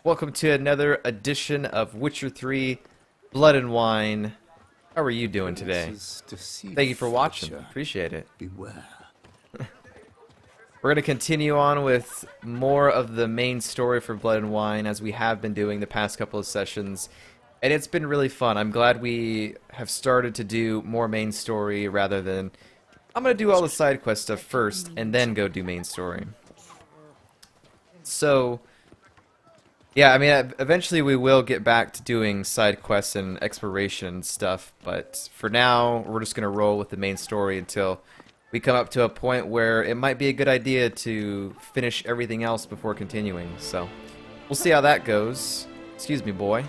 Welcome to another edition of Witcher 3 Blood and Wine. How are you doing today? Thank you for watching. Appreciate it. Beware. We're going to continue on with more of the main story for Blood and Wine as we have been doing the past couple of sessions. And it's been really fun. I'm glad we have started to do more main story rather than... I'm going to do all the side quest stuff first and then go do main story. So... yeah, I mean, eventually we will get back to doing side quests and exploration stuff, but for now, we're just going to roll with the main story until we come up to a point where it might be a good idea to finish everything else before continuing, so we'll see how that goes. Excuse me, boy.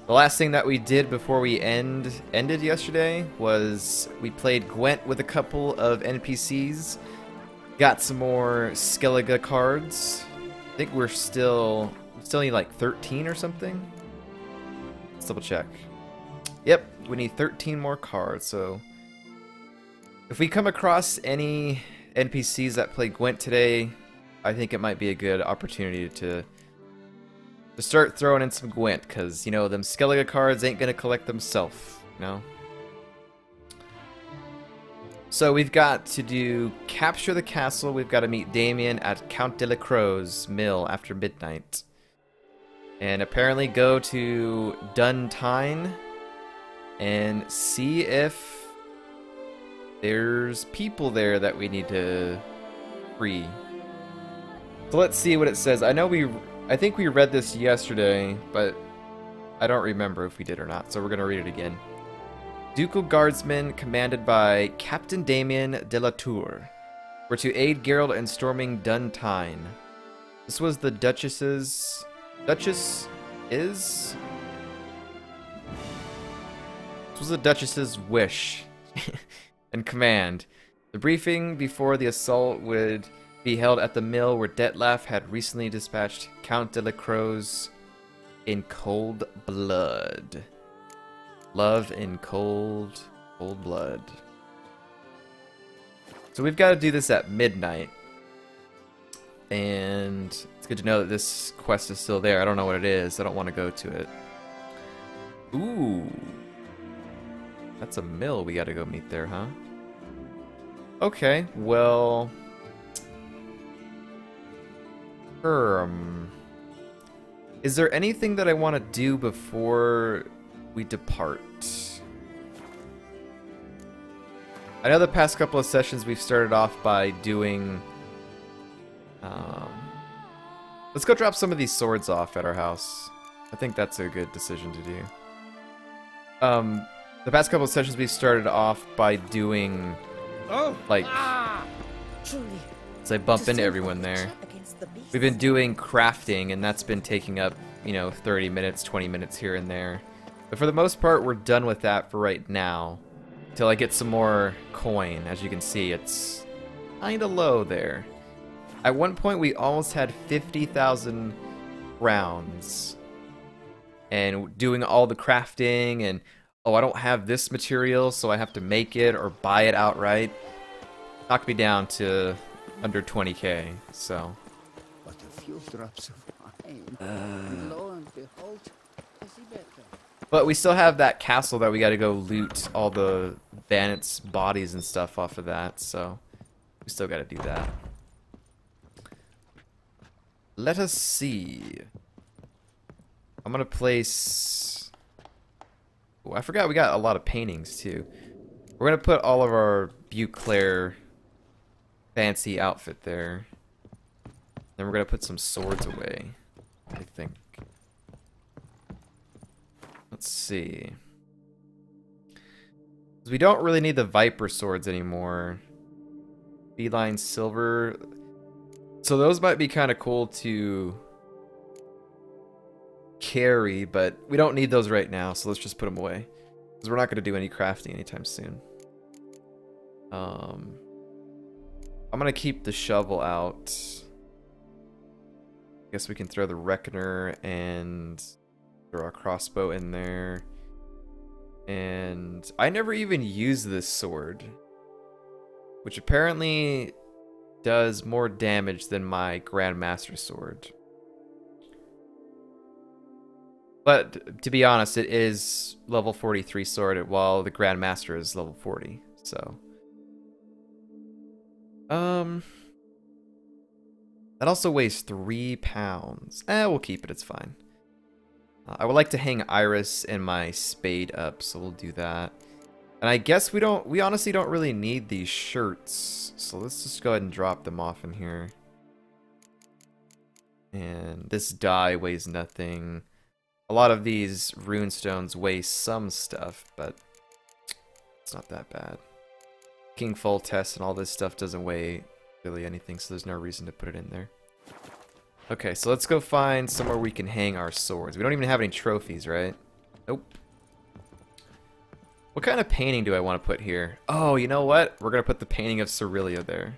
The last thing that we did before we ended yesterday was we played Gwent with a couple of NPCs, got some more Skellige cards. I think we still need like 13 or something. Let's double check. Yep, we need 13 more cards. So if we come across any NPCs that play Gwent today, I think it might be a good opportunity to start throwing in some Gwent, because you know them Skellige cards ain't gonna collect themselves, you know. So we've got to capture the castle. We've got to meet Damien at Count de la Crow's mill after midnight. And apparently go to Duntine and see if there's people there that we need to free. So let's see what it says. I think we read this yesterday, but I don't remember if we did or not, so we're going to read it again. Ducal guardsmen, commanded by Captain Damien de la Tour, were to aid Geralt in storming Duntine. This was the Duchess's wish and command. The briefing before the assault would be held at the mill where Detlef had recently dispatched Count de la Crow's in cold blood. Love in cold blood. So we've got to do this at midnight. And it's good to know that this quest is still there. I don't know what it is. I don't want to go to it. Ooh. That's a mill we got to go meet there, huh? Okay, well... Is there anything that I want to do before we depart? I know the past couple of sessions we've started off by doing... let's go drop some of these swords off at our house. I think that's a good decision to do. The past couple of sessions we've started off by doing... like... as I bump into everyone there. We've been doing crafting, and that's been taking up, you know, 30 minutes, 20 minutes here and there. But for the most part, we're done with that for right now. Until I get some more coin. As you can see, it's kinda low there. At one point, we almost had 50,000 rounds. And doing all the crafting, and, oh, I don't have this material, so I have to make it or buy it outright. Knocked me down to under 20k, so... But a few drops of wine. Lo and behold, but we still have that castle that we got to go loot all the bandits' bodies and stuff off of that, so we still got to do that. Let us see. I'm going to place... oh, I forgot we got a lot of paintings, too. We're going to put all of our Beauclair fancy outfit there. Then we're going to put some swords away, I think. Let's see. We don't really need the Viper swords anymore. Beeline silver. So those might be kind of cool to carry, but we don't need those right now, so let's just put them away. Because we're not going to do any crafting anytime soon. I'm going to keep the shovel out. I guess we can throw the Reckoner and... throw a crossbow in there. And I never even used this sword, which apparently does more damage than my Grandmaster sword. But to be honest, it is level 43 sword while the Grandmaster is level 40. So, that also weighs 3 pounds. We'll keep it. It's fine. I would like to hang Iris and my spade up, so we'll do that. And I guess we honestly don't really need these shirts. So let's just go ahead and drop them off in here. And this dye weighs nothing. A lot of these rune stones weigh some stuff, but it's not that bad. King Full Test and all this stuff doesn't weigh really anything, so there's no reason to put it in there. Okay, so let's go find somewhere we can hang our swords. We don't even have any trophies, right? Nope. What kind of painting do I want to put here? Oh, you know what? We're going to put the painting of Cerelia there.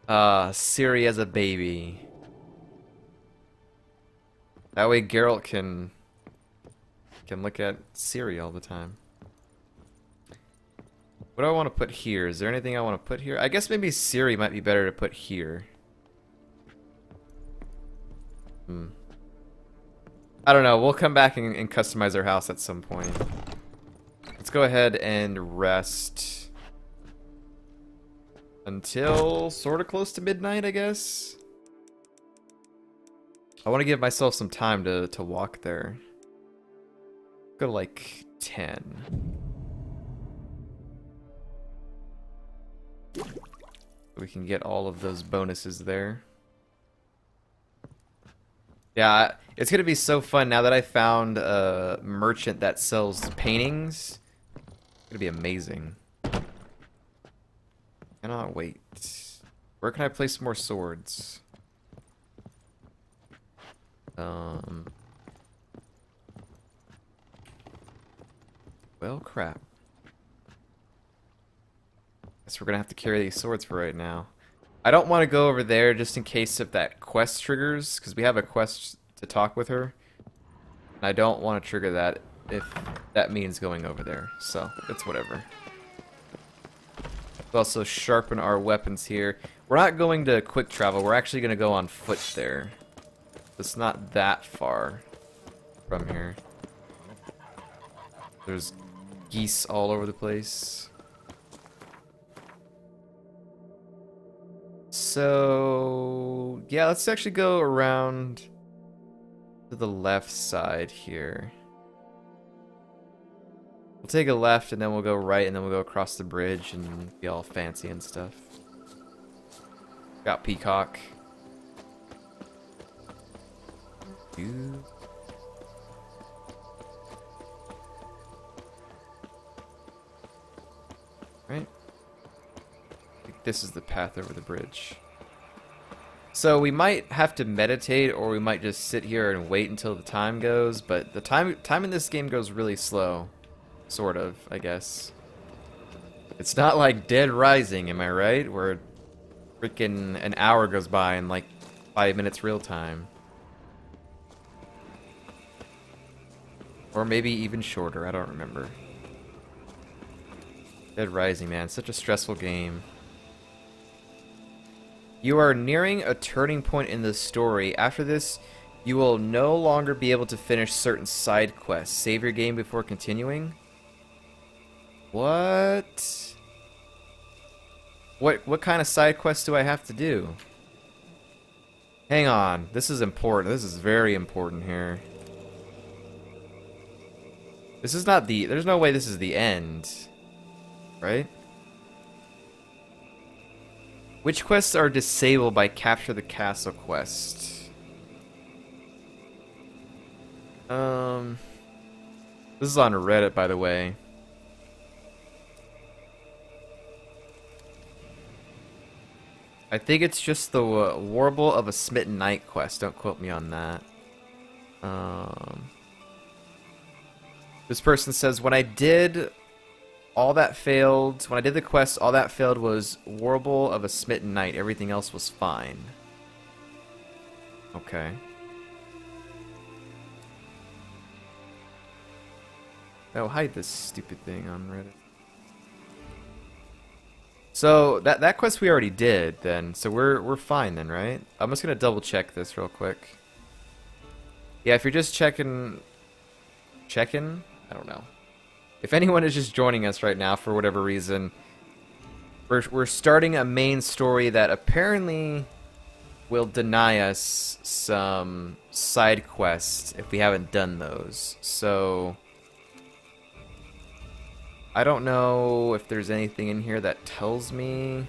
Ciri as a baby. That way Geralt can look at Ciri all the time. What do I want to put here? Is there anything I want to put here? I guess maybe Ciri might be better to put here. I don't know. We'll come back and customize our house at some point. Let's go ahead and rest until sort of close to midnight, I guess. I want to give myself some time to walk there. Go to like 10. We can get all of those bonuses there. Yeah, it's gonna be so fun now that I found a merchant that sells paintings. It's gonna be amazing. Cannot wait. Where can I place more swords? Well, crap. Guess we're gonna have to carry these swords for right now. I don't want to go over there just in case if that quest triggers, because we have a quest to talk with her. And I don't want to trigger that if that means going over there. So, it's whatever. We'll also sharpen our weapons here. We're not going to quick travel. We're actually going to go on foot there. It's not that far from here. There's geese all over the place. So, yeah, let's actually go around to the left side here. We'll take a left and then we'll go right and then we'll go across the bridge and be all fancy and stuff. Got Peacock. Right? I think this is the path over the bridge. So we might have to meditate or we might just sit here and wait until the time goes, but the time in this game goes really slow. Sort of, I guess. It's not like Dead Rising, am I right? Where freaking an hour goes by in like 5 minutes real time. Or maybe even shorter, I don't remember. Dead Rising, man, such a stressful game. You are nearing a turning point in the story. After this, you will no longer be able to finish certain side quests. Save your game before continuing? What? What kind of side quests do I have to do? Hang on. This is important. This is very important here. This is not the... There's no way this is the end. Right? Which quests are disabled by Capture the Castle quest? This is on Reddit, by the way. I think it's just the Warble of a Smitten Knight quest. Don't quote me on that. This person says, when I did all that failed, when I did the quest, all that failed was Warble of a Smitten Knight. Everything else was fine. Okay. Oh, hide this stupid thing on Reddit. So that quest we already did then, so we're fine then, right? I'm just gonna double check this real quick. Yeah, if you're just checking... I don't know. If anyone is just joining us right now for whatever reason, we're starting a main story that apparently will deny us some side quests if we haven't done those. So I don't know if there's anything in here that tells me.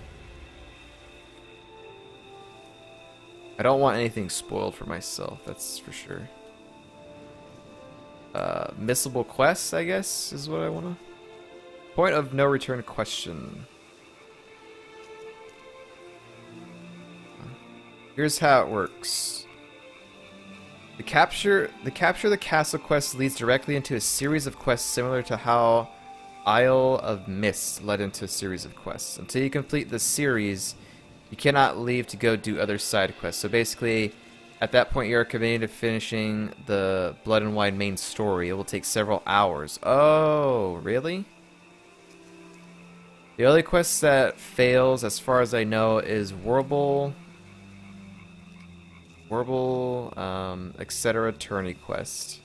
I don't want anything spoiled for myself, that's for sure. Missable quests, I guess, is what I want to... Point of no return question. Here's how it works. The capture the castle quest leads directly into a series of quests similar to how Isle of Mist led into a series of quests. Until you complete the series, you cannot leave to go do other side quests. So basically, at that point, you are committed to finishing the Blood and Wine main story. It will take several hours. Oh, really? The only quest that fails, as far as I know, is Warble, etc. Tourney quest.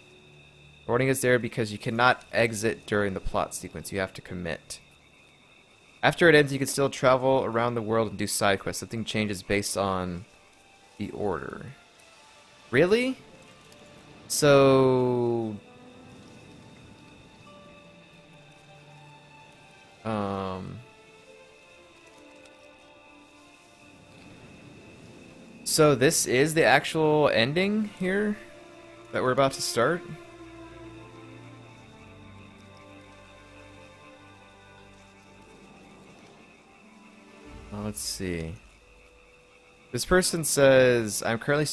Warning is there because you cannot exit during the plot sequence. You have to commit. After it ends, you can still travel around the world and do side quests. Nothing changes based on the order. Really? So... So this is the actual ending here that we're about to start? Let's see. This person says, I'm currently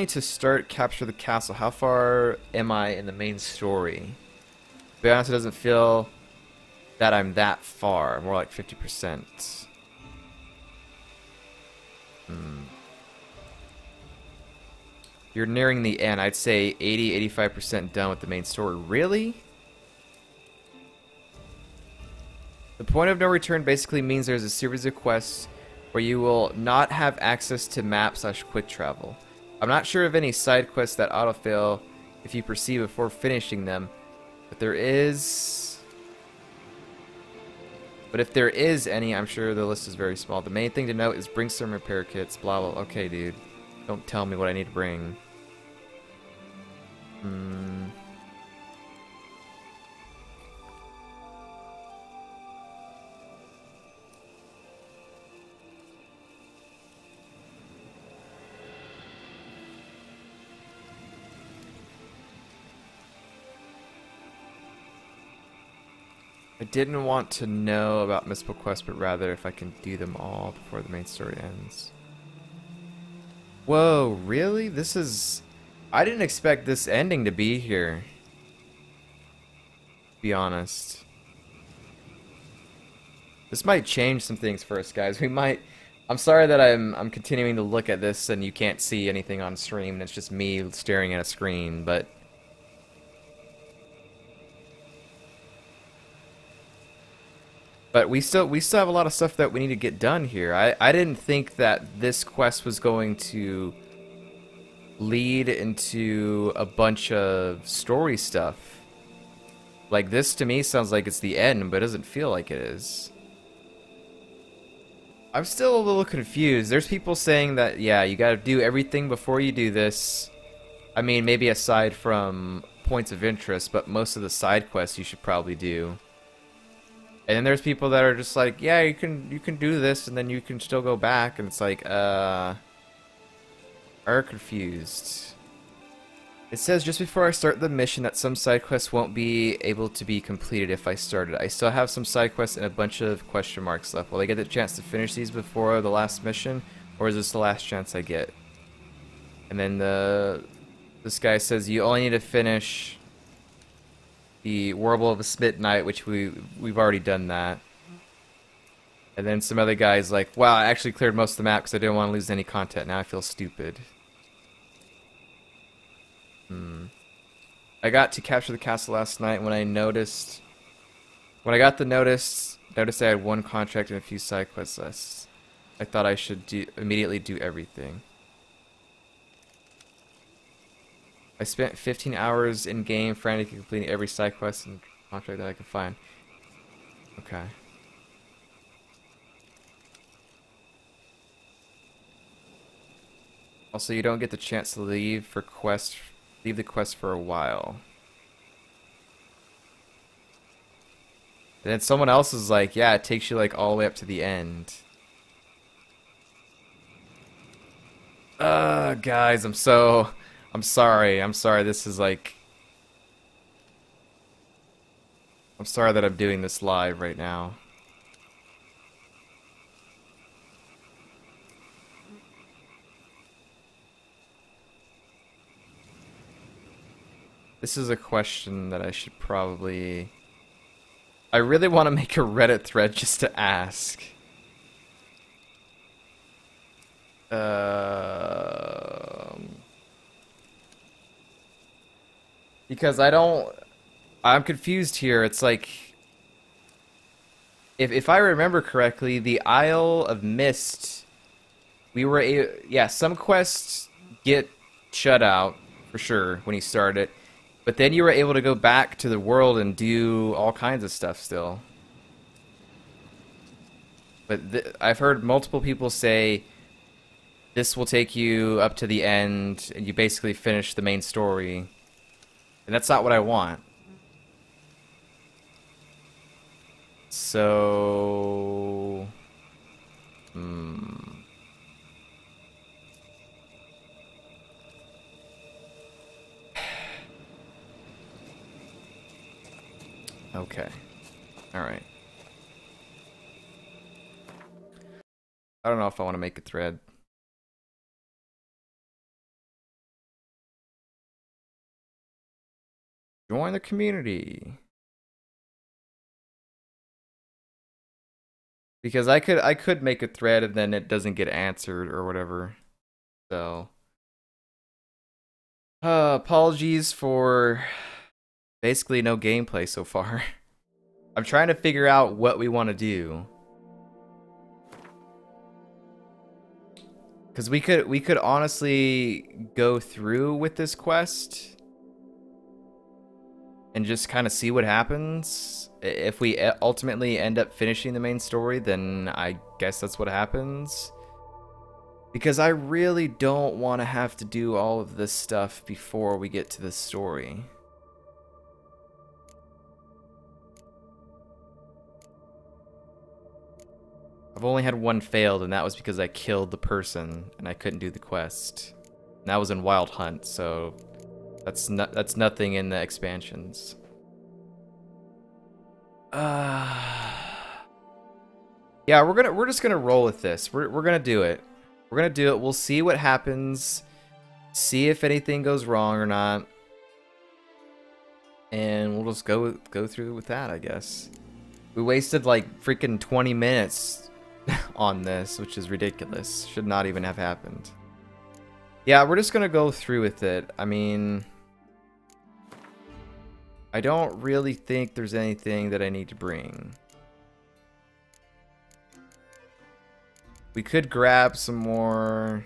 to start Capture the Castle. How far am I in the main story? To be honest, it doesn't feel that I'm that far. More like 50%. You're nearing the end. I'd say 80-85% done with the main story. Really? The point of no return basically means there's a series of quests where you will not have access to map/quick travel. I'm not sure of any side quests that autofill if you proceed before finishing them, but if there is any, I'm sure the list is very small. The main thing to note is bring some repair kits, blah blah. Okay, dude. Don't tell me what I need to bring. I didn't want to know about missable quests, but rather if I can do them all before the main story ends. Whoa, really? This is... I didn't expect this ending to be here. To be honest. This might change some things for us, guys. We might... I'm sorry that I'm continuing to look at this and you can't see anything on stream and it's just me staring at a screen, but... But we still have a lot of stuff that we need to get done here. I didn't think that this quest was going to lead into a bunch of story stuff. Like, this to me sounds like it's the end, but it doesn't feel like it is. I'm still a little confused. There's people saying that, yeah, you gotta do everything before you do this. I mean, maybe aside from points of interest, but most of the side quests you should probably do. And then there's people that are just like, yeah, you can do this, and then you can still go back, and it's like, are confused. It says just before I start the mission that some side quests won't be able to be completed if I started. I still have some side quests and a bunch of question marks left. Will I get the chance to finish these before the last mission, or is this the last chance I get? And then this guy says you only need to finish the Warble of a Midnight, which we've already done that. And then some other guy's like, wow, I actually cleared most of the map because I didn't want to lose any content. Now I feel stupid. I got to Capture the Castle last night when I got the notice I had one contract and a few side quests left. I thought I should immediately do everything. I spent 15 hours in game frantically completing every side quest and contract that I could find. Okay. Also, you don't get the chance to leave the quest for a while. And then someone else is like, yeah, it takes you like all the way up to the end. Guys, I'm sorry. This is like, I'm sorry that I'm doing this live right now. This is a question that I should probably... I really want to make a Reddit thread just to ask. Because I'm confused here. It's like... If I remember correctly, the Isle of Mist... Yeah, some quests get shut out, for sure, when you start it. But then you were able to go back to the world and do all kinds of stuff still. But I've heard multiple people say this will take you up to the end and you basically finish the main story. And that's not what I want. So... Okay. Alright. I don't know if I want to make a thread. Join the community. Because I could make a thread and then it doesn't get answered or whatever. So apologies for basically no gameplay so far. I'm trying to figure out what we want to do. Cuz we could honestly go through with this quest and just kind of see what happens. If we ultimately end up finishing the main story, then I guess that's what happens. Because I really don't want to have to do all of this stuff before we get to the story. I've only had one failed, and that was because I killed the person and I couldn't do the quest. And that was in Wild Hunt, so that's nothing in the expansions. Yeah, we're just gonna roll with this. We're gonna do it. We're gonna do it. We'll see what happens. See if anything goes wrong or not. And we'll just go through with that, I guess. We wasted like freaking 20 minutes on this, which is ridiculous. Should not even have happened. Yeah, we're just gonna go through with it. I mean, I don't really think there's anything that I need to bring. We could grab some more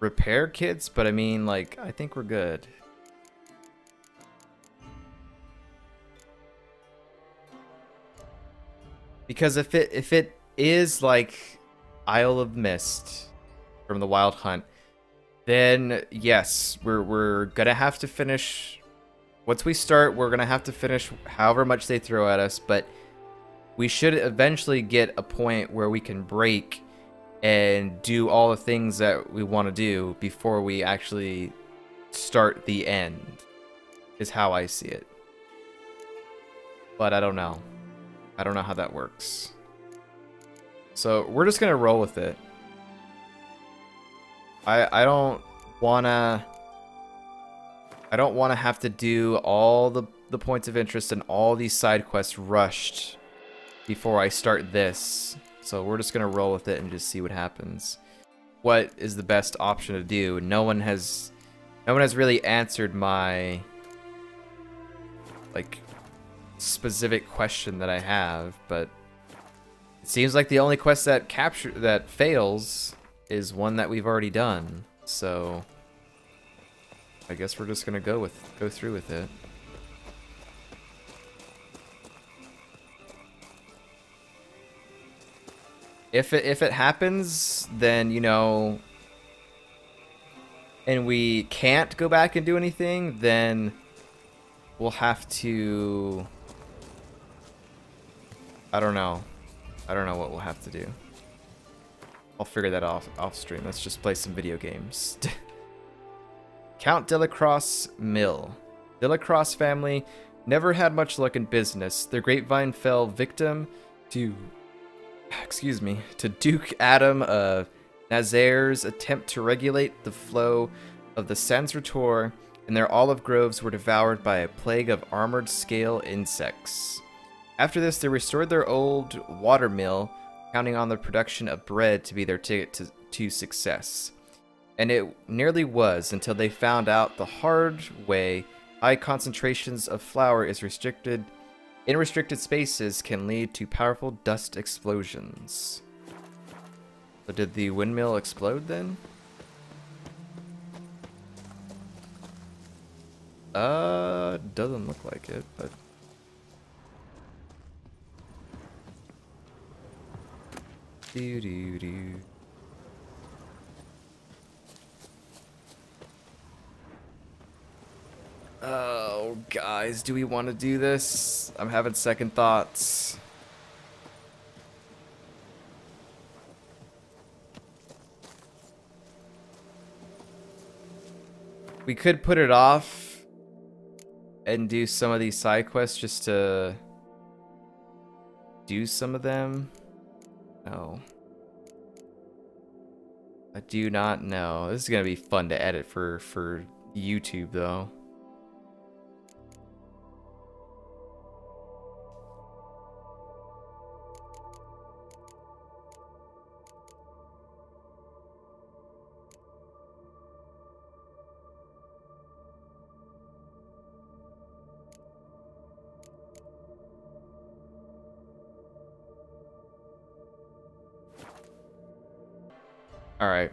repair kits, but I mean, like, I think we're good. Because if it is like Isle of Mist from the Wild Hunt, then yes, we're gonna have to finish. Once we start, we're gonna have to finish however much they throw at us, but we should eventually get a point where we can break and do all the things that we want to do before we actually start the end, is how I see it. But I don't know. I don't know how that works. So we're just gonna roll with it. I don't wanna have to do all the points of interest and all these side quests rushed before I start this. So we're just gonna roll with it and just see what happens. What is the best option to do? No one has really answered my like specific question that I have, but it seems like the only quest that fails is one that we've already done. So I guess we're just gonna go through with it. If it happens, then, you know, and we can't go back and do anything, then we'll have to... I don't know. I don't know what we'll have to do. I'll figure that off stream. Let's just play some video games. Count Delacroix Mill. Delacroix family never had much luck in business. Their grapevine fell victim to... excuse me, to Duke Adam of Nazaire's attempt to regulate the flow of the Sans Retour, and their olive groves were devoured by a plague of armored scale insects. After this, they restored their old water mill, counting on the production of bread to be their ticket to success. And it nearly was, until they found out the hard way high concentrations of flour is restricted in restricted spaces can lead to powerful dust explosions. So did the windmill explode then? Doesn't look like it, but... Doo-doo-doo. Oh, guys, do we want to do this? I'm having second thoughts. We could put it off and do some of these side quests just to do some of them. No. I do not know. This is going to be fun to edit for YouTube, though. All right.